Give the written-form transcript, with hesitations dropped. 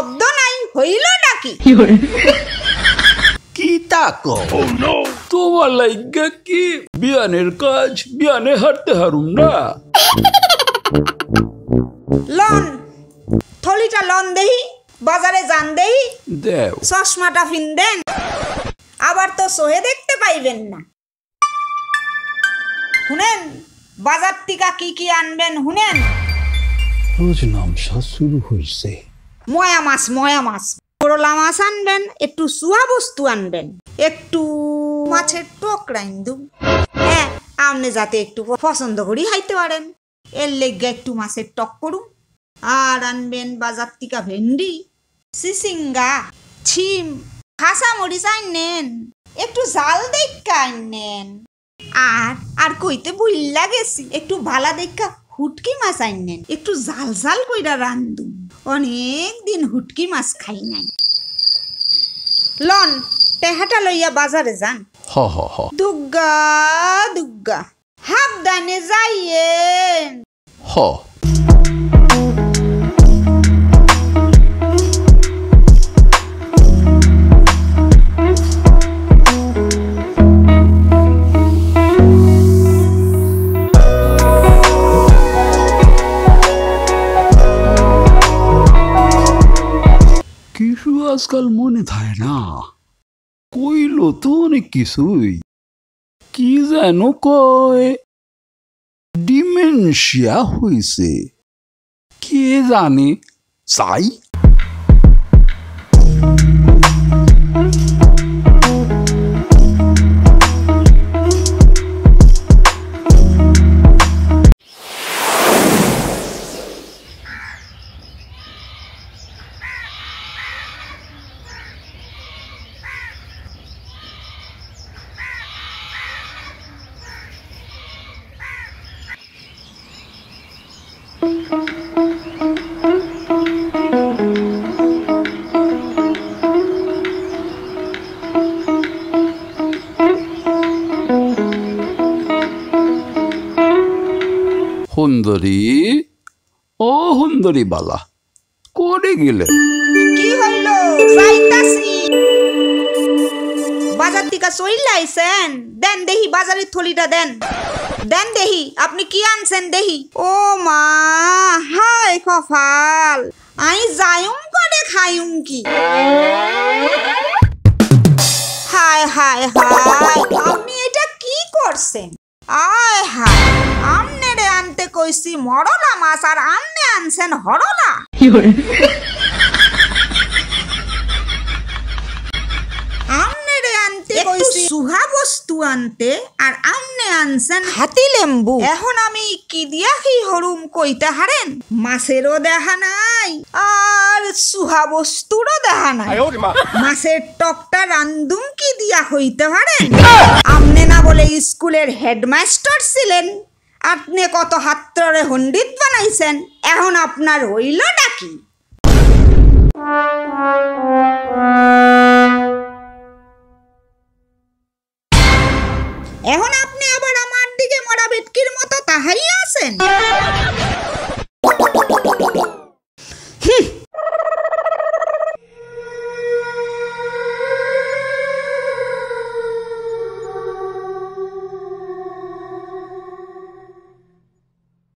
শব্দ নাই, হইল নাকি? কি তাকো তোমার লাইগা কি বিয়ানের কাজ বিয়ানে হারতে হারুম না? লন থলিটা লন দেহি, বাজারে যান দেহি, দেও চশমাটা ফিনদেন, আবার তো সোহে দেখতে পাইবেন না। শুনেন বাজার টিকা কি কি আনবেন শুনেন? রোজ নামসা শুরু হইছে। ময়া মাছ, করলা মাছ আনবেন, একটু সুয়া বস্তু আনবেন, একটু মাছের টক রাইন্দু, হ্যাঁ আপনি যাতে একটু পছন্দ করি খাইতে পারেন, এর লেগে একটু মাছের টক করুন। আর আনবেন বাজার টিকা ভেন্ডি, সিসিঙ্গা, ছিম, খাসা মরিচ আনেন, একটু জাল দেখা আনেন। আর কইতে ভুইল্লা গেছি, একটু ভালা দেখা হুটকি মাছ আনেন, একটু জাল জাল কইরা রান্ধুন, অনেক দিন হুটকি মাছ খাই নাই। লন টেহাটা লইয়া বাজারে যান। হ হ হ দুগ্গা দুগ্গা সাবধানে যাইয়েন। হ কিছু আজকাল মনে থাকে না, কইল তো অনেক কিছুই, কি যেন কয় ডিমেনশিয়া হইছে, কে জানে। চাই সুন্দরী, ও সুন্দরী বালা, করে গেলে? কি হইল? যাইতাছি। বাজার থেকে চইলা আইছেন? দেন দেহি বাজারের থলিটা দেন, দেন দেহি আপনি কি আনছেন দেহি। ও মা, হায় কপাল, আই যাইম করে খাইম কি? হায় হায় হায়, আপনি এটা কি করছেন? আয় হায়, আমনেরে আনতে কইছি মরলা মাছ আর আমনে আনছেন হরলা। আমনেরে আনতে কইছি সুহা বস্তু আনতে আর আমনে আনছেন হাতি লেম্বু। এখন আমি কি দিয়া কি হরুম কইতে হারেন? মাছেরও দেখা নাই আর সুহা বস্তুরও দেখা নাই। মাছের টকটা রান্ধুম কি দিয়া হইতে পারেন? আমনে না বলে স্কুলের হেডমাস্টার ছিলেন, আপনি কত হাত্ররে হন্ডিত বানাইছেন, এখন আপনার হইল নাকি?